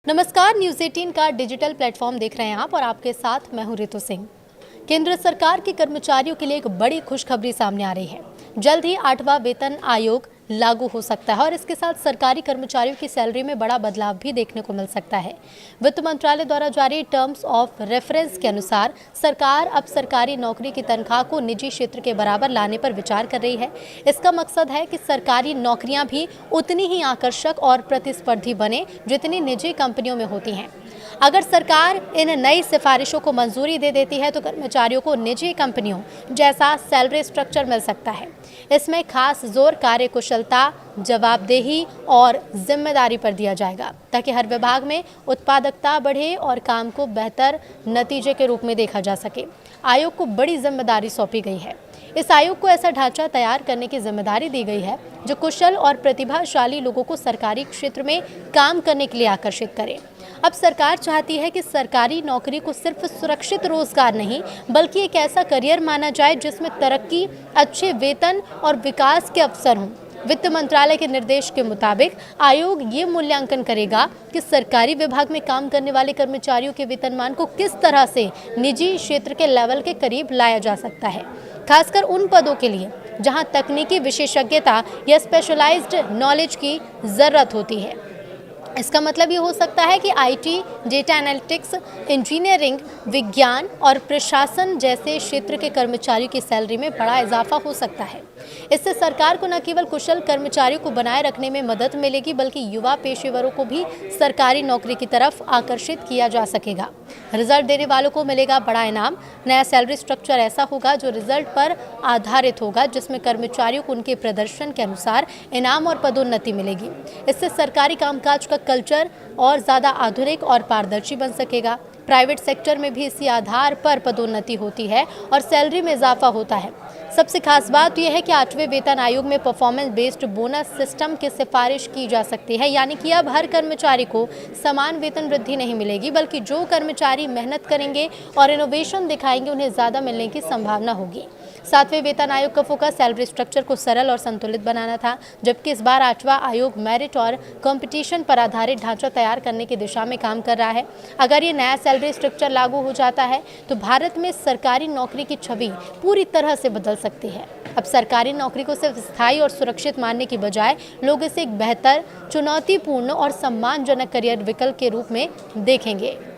नमस्कार, न्यूज़ 18 का digital platform देख रहे हैं आप और आपके साथ मैं हूं रितु सिंह। केंद्र सरकार के कर्मचारियों के लिए एक बड़ी खुशखबरी सामने आ रही है। जल्द ही 8वां वेतन आयोग लागू हो सकता है और इसके साथ सरकारी कर्मचारियों की सैलरी में बड़ा बदलाव भी देखने को मिल सकता है। वित्त मंत्रालय द्वारा जारी टर्म्स ऑफ रेफरेंस के अनुसार सरकार अब सरकारी नौकरी की तनख्वाह को निजी क्षेत्र के बराबर लाने पर विचार कर रही है। इसका मकसद है कि सरकारी नौकरियां भी उतनी ही आकर्षक और प्रतिस्पर्धी बने जितनी निजी कंपनियों में होती हैं। अगर सरकार इन नई सिफारिशों को मंजूरी दे देती है तो कर्मचारियों को निजी कंपनियों जैसा सैलरी स्ट्रक्चर मिल सकता है। इसमें खास जोर कार्यकुशलता, जवाबदेही और जिम्मेदारी पर दिया जाएगा ताकि हर विभाग में उत्पादकता बढ़े और काम को बेहतर नतीजे के रूप में देखा जा सके। आयोग को बड़ी जिम्मेदारी सौंपी गई है। इस आयोग को ऐसा ढांचा तैयार करने की जिम्मेदारी दी गई है जो कुशल और प्रतिभाशाली लोगों को सरकारी क्षेत्र में काम करने के लिए आकर्षित करे। अब सरकार चाहती है कि सरकारी नौकरी को सिर्फ सुरक्षित रोजगार नहीं बल्कि एक ऐसा करियर माना जाए जिसमें तरक्की, अच्छे वेतन और विकास के अवसर हों। वित्त मंत्रालय के निर्देश के मुताबिक आयोग ये मूल्यांकन करेगा कि सरकारी विभाग में काम करने वाले कर्मचारियों के वेतनमान को किस तरह से निजी क्षेत्र के लेवल के करीब लाया जा सकता है, खासकर उन पदों के लिए जहां तकनीकी विशेषज्ञता या स्पेशलाइज्ड नॉलेज की जरूरत होती है। इसका मतलब ये हो सकता है कि आईटी, डेटा एनालिटिक्स, इंजीनियरिंग, विज्ञान और प्रशासन जैसे क्षेत्र के कर्मचारियों की सैलरी में बड़ा इजाफा हो सकता है। इससे सरकार को न केवल कुशल कर्मचारियों को बनाए रखने में मदद मिलेगी बल्कि युवा पेशेवरों को भी सरकारी नौकरी की तरफ आकर्षित किया जा सकेगा। रिजल्ट देने वालों को मिलेगा बड़ा इनाम। नया सैलरी स्ट्रक्चर ऐसा होगा जो रिजल्ट पर आधारित होगा, जिसमें कर्मचारियों को उनके प्रदर्शन के अनुसार इनाम और पदोन्नति मिलेगी। इससे सरकारी कामकाज का कल्चर और ज़्यादा आधुनिक और पारदर्शी बन सकेगा। प्राइवेट सेक्टर में भी इसी आधार पर पदोन्नति होती है और सैलरी में इजाफा होता है। सबसे खास बात यह है कि 8वें वेतन आयोग में परफॉर्मेंस बेस्ड बोनस सिस्टम की सिफारिश की जा सकती है, यानी कि अब हर कर्मचारी को समान वेतन वृद्धि नहीं मिलेगी बल्कि जो कर्मचारी मेहनत करेंगे और इनोवेशन दिखाएंगे उन्हें ज़्यादा मिलने की संभावना होगी। 7वें वेतन आयोग का फोकस सैलरी स्ट्रक्चर को सरल और संतुलित बनाना था, जबकि इस बार 8वां आयोग मेरिट और कंपटीशन पर आधारित ढांचा तैयार करने की दिशा में काम कर रहा है। अगर ये नया सैलरी स्ट्रक्चर लागू हो जाता है तो भारत में सरकारी नौकरी की छवि पूरी तरह से बदल सकती है। अब सरकारी नौकरी को सिर्फ स्थायी और सुरक्षित मानने की बजाय लोग इसे एक बेहतर, चुनौतीपूर्ण और सम्मानजनक करियर विकल्प के रूप में देखेंगे।